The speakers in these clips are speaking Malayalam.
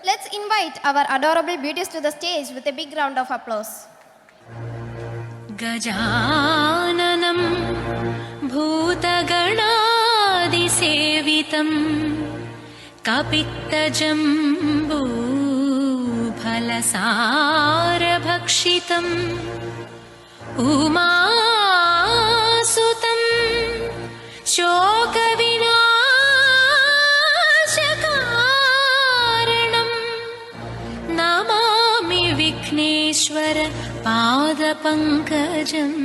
Let's invite our adorable beauties to the stage with a big round of applause. गजाननं भूतगणादिसेवितं कपित्तजम्बूफलसारभक्षितम् उमासुतं शोकविनाशकारणं Namami Vighneshwar पादपङ्कजम्.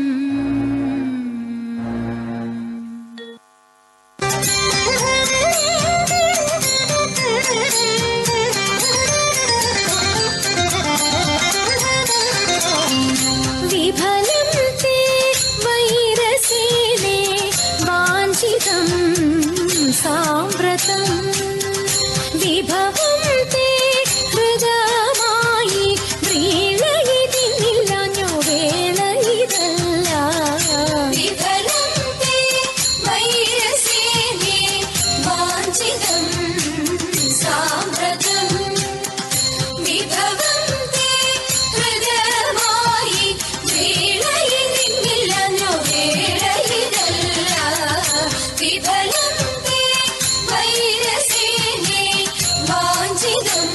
विफलं ते वैरसेने वाञ्छितं साम्प्रतं विभवं ते हृदयमायि व्रीळयितिनिल्लाञ्जो वेळयिदल्ल. विफलं ते वैरसेने वाञ्छितं साम्प्रतं विभवं ते हृदयमायि व्रीळयितिनिल्लाञ्जो वेळयिदल्ल. विफलं ते वैरसेने वाञ्छितं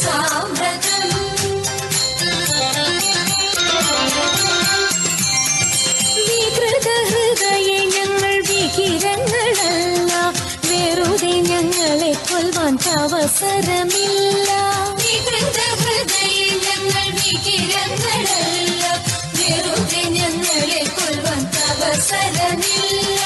साम्प्रतम्. വികൃതഹൃദയെ ഞങ്ങൾ വികിരങ്ങളല്ല, വെറുതെ ഞങ്ങളെ കൊല്ലുവാൻ അവസരമില്ല. വികൃതഹൃദയെ ഞങ്ങൾ വികിരങ്ങളല്ല, വെറുതെ ഞങ്ങളെ കൊല്ലുവാൻ അവസരമില്ല.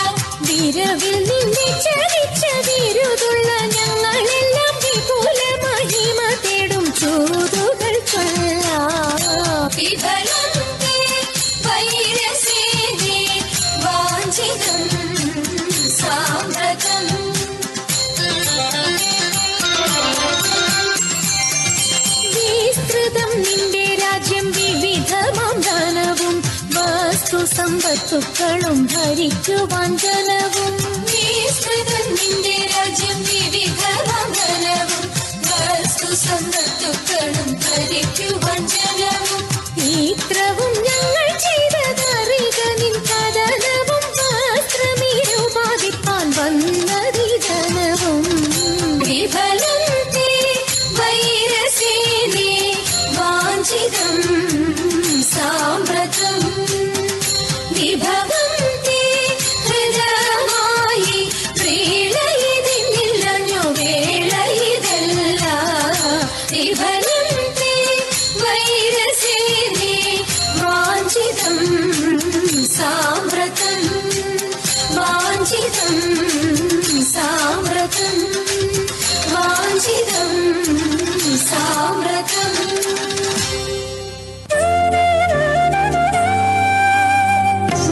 വിരവിൽ നിന്നെ ചരിച്ച വിരുതുള്ള ഞങ്ങളെല്ലാം വിപുല മഹിമ തേടും ചൂതുകൾ ചൊല്ലാം. വിഫലം തേ വൈരസേനെ വാഞ്ചിതം സാമ്പ്രതം. വിസ്തൃതം നിന്റെ രാജ്യം വിവിധമാം ധനവും വസ്തു സമ്പത്തുക്കളും ഭരിക്കുവാൻ ജനവും. വിസ്തൃതം നിന്റെ രാജ്യം വിവിധമാം ധനവും വസ്തു സമ്പത്തുക്കളും ഭരിക്കുവാൻ ജനവും. ഇത്രവും ഞങ്ങൾ ചെയ്തതറിക നിൻ കഥനവും വസ്ത്രമീരുപാതിപ്പാൻ വന്നതി ജനവും. വിഫലം തേ വൈരസേനെ വാഞ്ചിതം സാമ്പ്രതം വിഭവം തേ ഹൃദയമായി വ്രീളയതിന്നില്ലഞ്ഞോ വേളയിതല്ല. വിഫലം തേ വൈരസേനെ വാഞ്ചിതം സാമ്പ്രതം വാഞ്ചിതം സാമ്പ്രതം വാഞ്ചിതം സാമ്പ്രതം.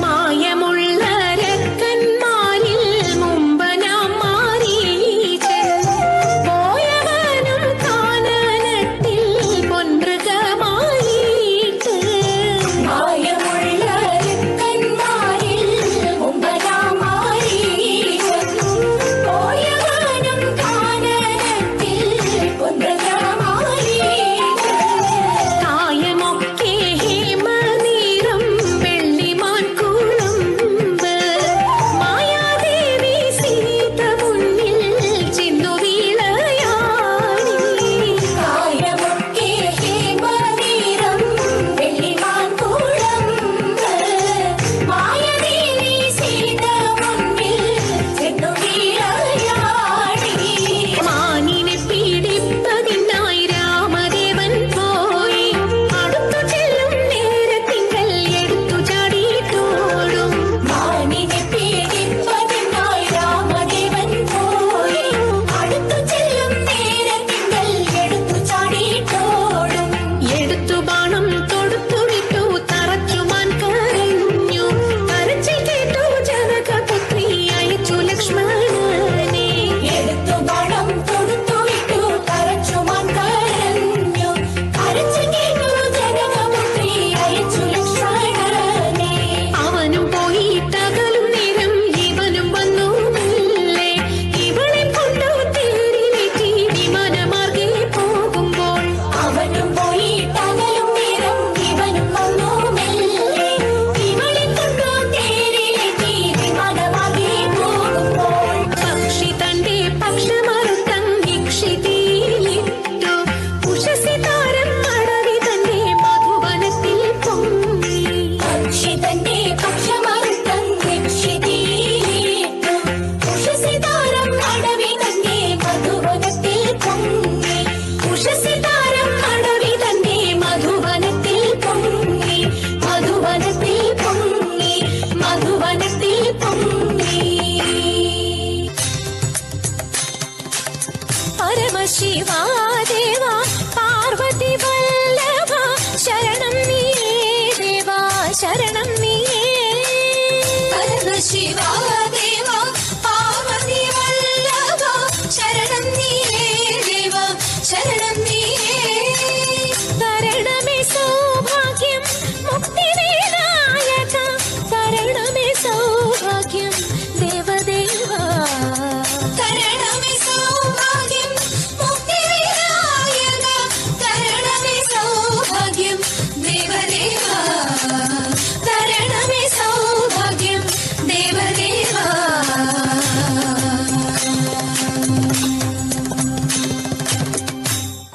മായമുള്ള രക്കന്മാരിൽ മുമ്പനാം മാരീചൻ പോയവനും കാനനത്തിൽ പൊൻമൃഗമായിട്ട്. മായമുള്ള രക്കന്മാരിൽ മുമ്പനാം മാരീചൻ പോയവനും ശിവാ ദേവ പാർവതി വല്ലഭ ശരണം നീയേ ദേവ ശരണം